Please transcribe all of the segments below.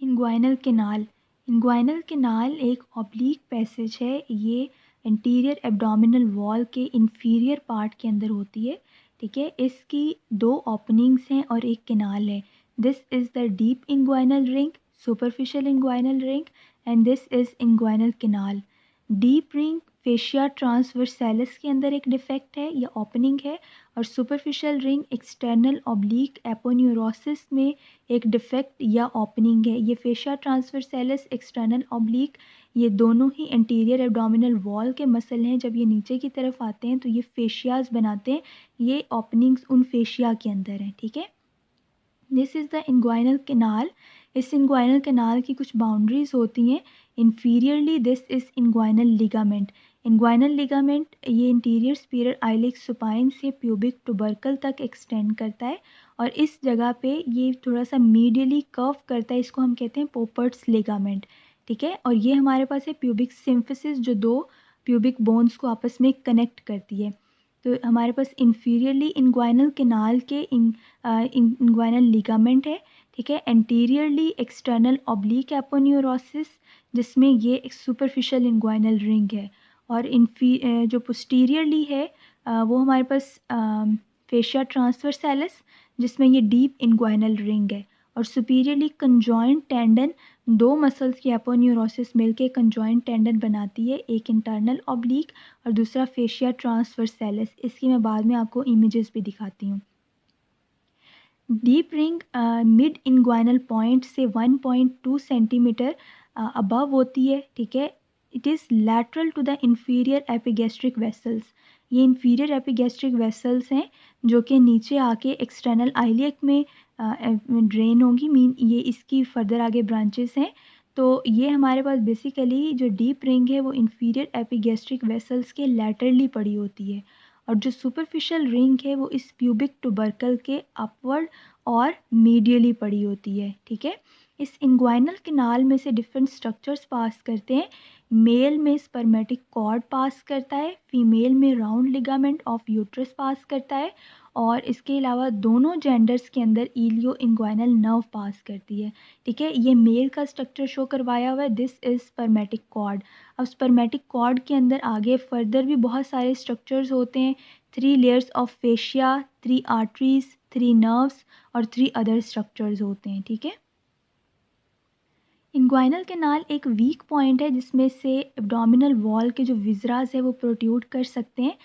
Inguinal canal एक oblique passage है। ये इंटीरियर एब्डोमिनल वॉल के इंफीरियर पार्ट के अंदर होती है। ठीक है, इसकी 2 ओपनिंग्स हैं और एक कैनाल है। This is the deep inguinal ring, superficial inguinal ring and this is inguinal canal. Deep ring fascia transversalis के अंदर एक डिफेक्ट है या ओपनिंग है, और superficial ring external oblique aponeurosis में एक डिफेक्ट या ओपनिंग है। ये फेशिया ट्रांसवर्सैलिस, एक्सटर्नल ऑब्लिक, ये दोनों ही इंटीरियर एब्डोमिनल वॉल के मसल हैं। जब ये नीचे की तरफ आते हैं तो ये फेशियाज बनाते हैं। ये ओपनिंग्स उन फेशिया के अंदर हैं। ठीक है, this is the inguinal canal. इस इंग्वाइनल कैनाल की कुछ बाउंड्रीज होती हैं। Inferiorly this is inguinal ligament. Inguinal ligament ये इंटीरियर सुपीरियर आइलेक्स सुपाइन से प्यूबिक ट्यूबरकल तक एक्सटेंड करता है, और इस जगह पे ये थोड़ा सा मीडियली कर्व करता है। इसको हम कहते हैं पोपर्ट्स लिगामेंट। ठीक है, और ये हमारे पास है प्यूबिक सिम्फिसिस, जो 2 प्यूबिक बोन्स को आपस में कनेक्ट करती है। तो हमारे पास इंफीरियरली इंग्वाइनल कैनाल के इंग्वाइनल लिगामेंट है। ठीक है, एंटीरियरली एक्सटर्नल ऑब्लिक एपोन्यूरोसिस, जिसमें ये एक सुपरफिशियल इंग्वाइनल रिंग है, और जो पोस्टीरियरली है वो हमारे पास फेशिया ट्रांसवर्सैलिस, जिसमें ये डीप इंग्वाइनल रिंग है, और सुपीरियरली कंजॉइंट टेंडन, 2 मसल्स की एपोन्यूरोसिस मिलके कंजॉइंट टेंडन बनाती है, एक इंटरनल ऑब्लिक और दूसरा फेशिया ट्रांसवर्सैलिस। इसकी मैं बाद में आपको इमेजेस भी दिखाती हूँ। Deep ring mid inguinal point से 1.2 सेंटीमीटर अबव होती है। ठीक है, it is lateral to the inferior epigastric vessels. ये इंफीरियर एपिगैस्ट्रिक वेसल्स हैं जो कि नीचे आके एक्सटर्नल आइलियक में ड्रेन होंगी। मीन ये इसकी फर्दर आगे ब्रांचेस हैं। तो ये हमारे पास बेसिकली जो डीप रिंग है वो इंफीरियर एपिगैस्ट्रिक वेसल्स के लैटरली पड़ी होती है, और जो सुपरफिशियल रिंग है वो इस प्यूबिक ट्यूबरकल के अपवर्ड और मीडियली पड़ी होती है। ठीक है, इस इंग्वाइनल कैनाल में से डिफरेंट स्ट्रक्चर्स पास करते हैं। मेल में स्पर्मेटिक कॉर्ड पास करता है, फीमेल में राउंड लिगामेंट ऑफ यूट्रस पास करता है, और इसके अलावा दोनों जेंडर्स के अंदर इलियो इंग्वाइनल नर्व पास करती है। ठीक है, ये मेल का स्ट्रक्चर शो करवाया हुआ है, दिस इज़ स्पर्मेटिक कॉर्ड। अब स्पर्मेटिक कॉर्ड के अंदर आगे फर्दर भी बहुत सारे स्ट्रक्चर्स होते हैं। 3 layers of fascia, 3 arteries, 3 nerves और 3 अदर स्ट्रक्चर्स होते हैं। ठीक है, इंग्वाइनल कैनाल एक वीक पॉइंट है जिसमें से एब्डोमिनल वॉल के जो विजरास है वो प्रोट्रूड कर सकते हैं।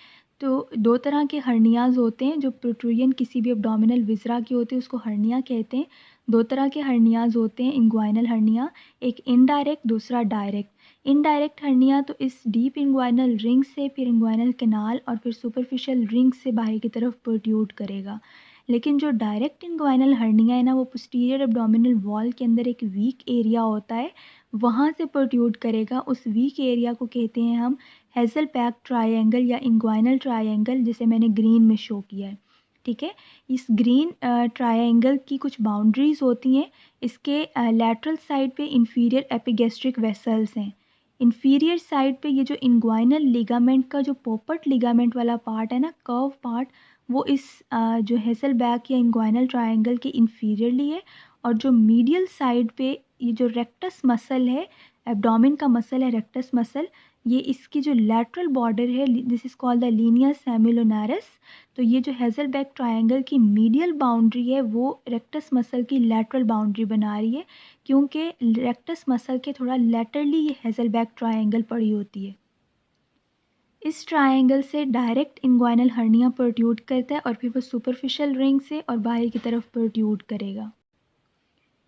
तो 2 तरह के हर्नियाज होते हैं। जो प्रोट्रूजन किसी भी एब्डोमिनल विजरा की होती है उसको हर्निया कहते हैं। 2 तरह के हर्नियाज होते हैं इंग्वाइनल हर्निया, एक इनडायरेक्ट, दूसरा डायरेक्ट। इनडायरेक्ट हर्निया तो इस डीप इंग्वाइनल रिंग से, फिर इंग्वाइनल कैनाल और फिर सुपरफिशियल रिंग से बाहर की तरफ प्रोट्रूड करेगा। लेकिन जो डायरेक्ट इंग्वाइनल हर्निया है ना, वो पोस्टीरियर एब्डोमिनल वॉल के अंदर एक वीक एरिया होता है, वहाँ से प्रोट्रूड करेगा। उस वीक एरिया को कहते हैं हम हेज़लबैक ट्रायंगल या इंग्वाइनल ट्रायंगल, जिसे मैंने ग्रीन में शो किया है। ठीक है, इस ग्रीन ट्रायंगल की कुछ बाउंड्रीज होती हैं। इसके लैटरल साइड पे इंफीरियर एपिगैस्ट्रिक वेसल्स हैं। इंफीरियर साइड पे ये जो इंग्वाइनल लिगामेंट का जो पोपट लिगामेंट वाला पार्ट है ना, कर्व पार्ट, वो इस जो हेज़लबैक या इंग्वाइनल ट्रायंगल के इंफीरियरली है। और जो मीडियल साइड पे ये जो रेक्टस मसल है, एब्डोमेन का मसल है रेक्टस मसल, ये इसकी जो लैटरल बॉर्डर है, this is called the linea semilunaris. तो ये जो हेज़लबैक ट्रायंगल की मीडियल बाउंड्री है वो रेक्टस मसल की लैटरल बाउंड्री बना रही है, क्योंकि रेक्टस मसल के थोड़ा लैटरली ये हेज़लबैक ट्रायंगल पड़ी होती है। इस ट्रायंगल से डायरेक्ट इंग्वाइनल हर्निया प्रोट्रूड करता है, और फिर वो सुपरफिशियल रिंग से और बाहर की तरफ प्रोट्रूड करेगा।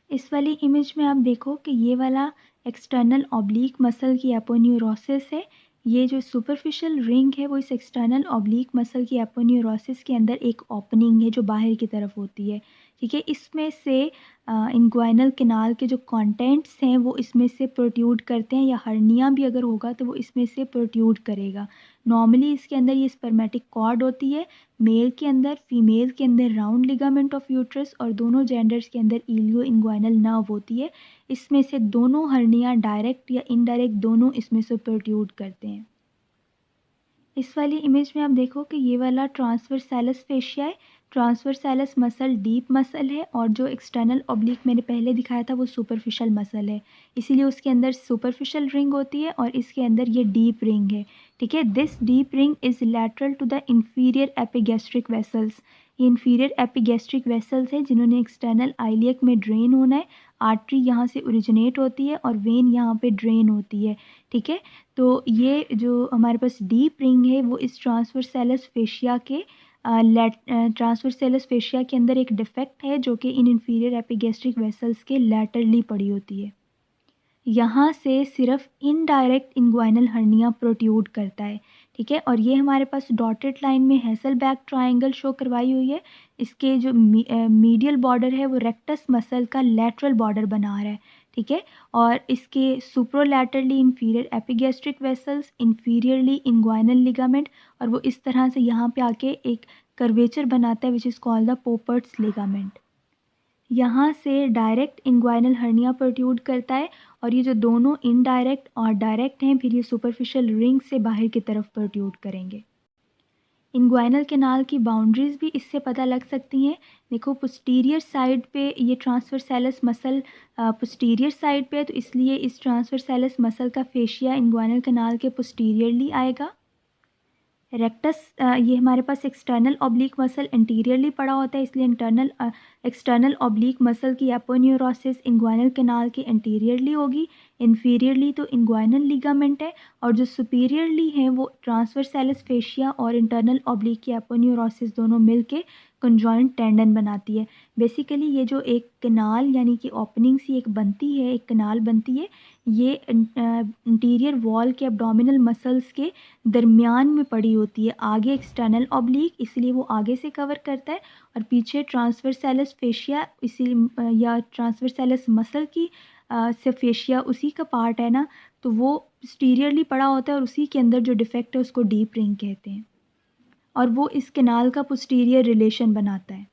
इस वाली इमेज में आप देखो कि ये वाला एक्सटर्नल ऑब्लिक मसल की एपोन्यूरोसिस है। ये जो सुपरफिशियल रिंग है वो इस एक्सटर्नल ऑब्लिक मसल की एपोन्यूरोसिस के अंदर एक ओपनिंग है जो बाहर की तरफ होती है। ठीक है, इसमें से इंग्वाइनल कैनाल के जो कंटेंट्स हैं वो इसमें से प्रोट्रूड करते हैं, या हर्निया भी अगर होगा तो वो इसमें से प्रोट्रूड करेगा। नॉर्मली इसके अंदर ये स्पर्मेटिक कॉर्ड होती है, मेल के अंदर, फीमेल के अंदर राउंड लिगामेंट ऑफ यूट्रस, और दोनों जेंडर्स के अंदर इलियो इंग्वाइनल नर्व होती है। इसमें से दोनों हर्निया डायरेक्ट या इनडायरेक्ट दोनों इसमें से प्रोट्रूड करते हैं। इस वाली इमेज में आप देखो कि ये वाला ट्रांसवर्सैलिस फेशिया है। ट्रांसवर्सैलस मसल डीप मसल है और जो एक्सटर्नल ऑब्लिक मैंने पहले दिखाया था वो सुपरफिशियल मसल है, इसीलिए उसके अंदर सुपरफिशियल रिंग होती है और इसके अंदर ये डीप रिंग है। ठीक है, this deep ring is lateral to the inferior epigastric vessels. ये इंफीरियर एपिगैस्ट्रिक वेसल्स हैं जिन्होंने एक्सटर्नल आइलियक में ड्रेन होना है। आर्टरी यहाँ से ओरिजिनेट होती है और वेन यहाँ पे ड्रेन होती है। ठीक है, तो ये जो हमारे पास डीप रिंग है वो इस ट्रांसवर्सैलस फेशिया के ट्रांसवर्सैलस फेशिया के अंदर एक डिफेक्ट है जो कि इन इंफीरियर एपिगैस्ट्रिक वेसल्स के लैटरली पड़ी होती है। यहाँ से सिर्फ इनडायरेक्ट इंग्वाइनल हर्निया प्रोट्यूड करता है। ठीक है, और ये हमारे पास डॉटेड लाइन में हैसेलबैक ट्रायंगल शो करवाई हुई है। इसके जो मीडियल बॉर्डर है वो रेक्टस मसल का लैटरल बॉर्डर बना रहा है। ठीक है, और इसके superolaterally inferior epigastric vessels, inferiorly inguinal ligament, और वो इस तरह से यहाँ पे आके एक कर्वेचर बनाता है which is called the Poupart's ligament. यहाँ से डायरेक्ट इंग्वाइनल हर्निया प्रोट्यूड करता है और ये जो दोनों इनडायरेक्ट और डायरेक्ट हैं फिर ये सुपरफिशियल रिंग से बाहर की तरफ प्रोट्यूड करेंगे। इंग्वाइनल कैनाल की बाउंड्रीज़ भी इससे पता लग सकती हैं। देखो, पोस्टीरियर साइड पे ये ट्रांसवर्सैलस मसल पोस्टीरियर साइड पे है, तो इसलिए इस ट्रांसवर्सैलस मसल का फेशिया इंग्वाइनल कैनाल के पोस्टीरियरली आएगा। रेक्टस ये हमारे पास एक्सटर्नल ऑब्लिक मसल इंटीरियरली पड़ा होता है, इसलिए एक्सटर्नल ऑब्लिक मसल की एपोन्यूरोसिस इंग्वाइनल कैनाल के इंटीरियरली होगी। इंफीरियरली तो इंग्वाइनल लिगामेंट है और जो सुपीरियरली है वो ट्रांसवर्सैलस फेशिया और इंटरनल ऑब्लिक की एपोन्यूरोसिस दोनों मिलके कंजॉइंट टेंडन बनाती है। बेसिकली ये जो एक कैनाल यानी कि ओपनिंग सी एक बनती है, एक कैनाल बनती है, ये इंटीरियर वॉल के एब्डोमिनल मसल्स के दरमियान में पड़ी होती है। आगे एक्सटर्नल ऑब्लिक इसलिए वो आगे से कवर करता है और पीछे ट्रांसवर्सैलस फेशिया इसी या ट्रांसवर्सैलस मसल की से फेशिया उसी का पार्ट है ना, तो वो पोस्टीरियरली पड़ा होता है और उसी के अंदर जो डिफेक्ट है उसको डीप रिंग कहते हैं और वो इस कैनाल का पोस्टीरियर रिलेशन बनाता है।